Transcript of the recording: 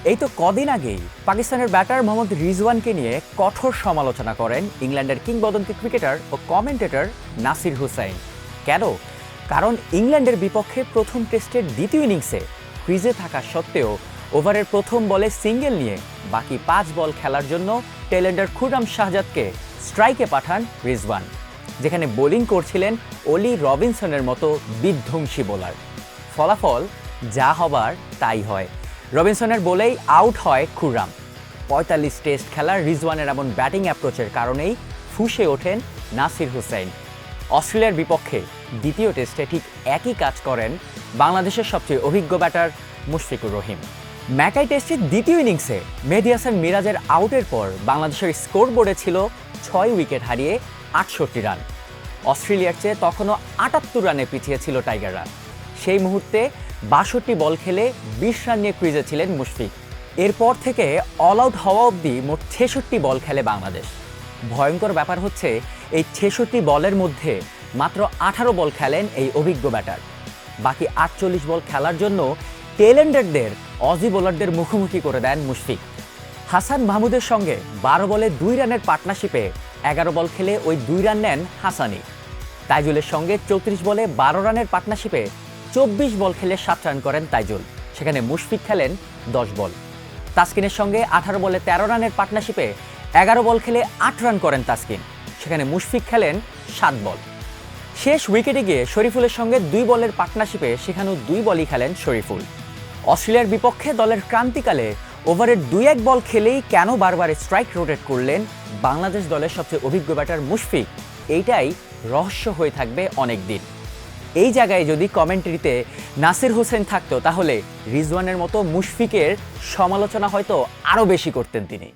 এই তো কদিন আগেই পাকিস্তানের ব্যাটার মোহাম্মদ রিজওয়ানকে নিয়ে কঠোর সমালোচনা করেন ইংল্যান্ডের কিংবদন্তি ক্রিকেটার ও কমেন্টেটর নাসির হুসাইন। কেন? কারণ ইংল্যান্ডের বিপক্ষে প্রথম টেস্টের দ্বিতীয় ইনিংসে ক্রিজে থাকা সত্ত্বেও ওভারের প্রথম বলে সিঙ্গেল নিয়ে বাকি 5 বল খেলার জন্য টেলেন্ডার খুররাম শাহজাদকে স্ট্রাইকে পাঠান রিজওয়ান, যেখানে বোলিং করছিলেন অলি রবিনসনের মতো বিধ্বংসী বোলার। ফলাফল যা হবার তাই হয়। রবিনসনের বলেই আউট হয় খুররাম। 45 টেস্ট খেলার রিজওয়ানের এমন ব্যাটিং অ্যাপ্রোচের কারণেই ফুঁসে ওঠেন নাসির হুসাইন। অস্ট্রেলিয়ার বিপক্ষে দ্বিতীয় টেস্টে ঠিক একই কাজ করেন বাংলাদেশের সবচেয়ে অভিজ্ঞ ব্যাটার মুশফিকুর রহিম। ম্যাকাই টেস্টের দ্বিতীয় ইনিংসে মেহেদী হাসান মিরাজের আউটের পর বাংলাদেশের স্কোরবোর্ডে ছিল 6 উইকেট হারিয়ে 68 রান। অস্ট্রেলিয়ার চেয়ে তখনও 78 রানে পিছিয়ে ছিল টাইগাররা। সেই মুহূর্তে 62 বল খেলে 20 রান নিয়ে ক্রিজে ছিলেন মুশফিক। এরপর থেকে অল আউট হওয়া অবধি মোট 66 বল খেলে বাংলাদেশ। ভয়ঙ্কর ব্যাপার হচ্ছে এই 66 বলের মধ্যে মাত্র 18 বল খেলেন এই অভিজ্ঞ ব্যাটার। বাকি 48 বল খেলার জন্য টেলেন্ডারদের অজি বোলারদের মুখোমুখি করে দেন মুশফিক। হাসান মাহমুদের সঙ্গে 12 বলে 2 রানের পার্টনারশিপে 11 বল খেলে ওই 2 রান নেন হাসানি। তাইজুলের সঙ্গে 34 বলে 12 রানের পার্টনারশিপে 24 বল খেলে 7 রান করেন তাইজুল, সেখানে মুশফিক খেলেন 10 বল। তাসকিনের সঙ্গে 18 বলে 13 রানের পার্টনারশিপে 11 বল খেলে 8 রান করেন তাসকিন, সেখানে মুশফিক খেলেন 7 বল। শেষ উইকেটে গিয়ে শরীফুলের সঙ্গে 2 বলের পার্টনারশিপে সেখানেও 2 বলই খেলেন শরীফুল। অস্ট্রেলিয়ার বিপক্ষে দলের ক্রান্তিকালে ওভারের 2-1 বল খেলেই কেন বারবার স্ট্রাইক রোটেট করলেন বাংলাদেশ দলের সবচেয়ে অভিজ্ঞ ব্যাটার মুশফিক, এইটাই রহস্য হয়ে থাকবে অনেক দিন। এই জায়গায় যদি কমেন্ট্রিতে নাসির হোসেন থাকতো তাহলে রিজওয়ানের মতো মুশফিকের সমালোচনা হয়তো আরও বেশি করতেন তিনি।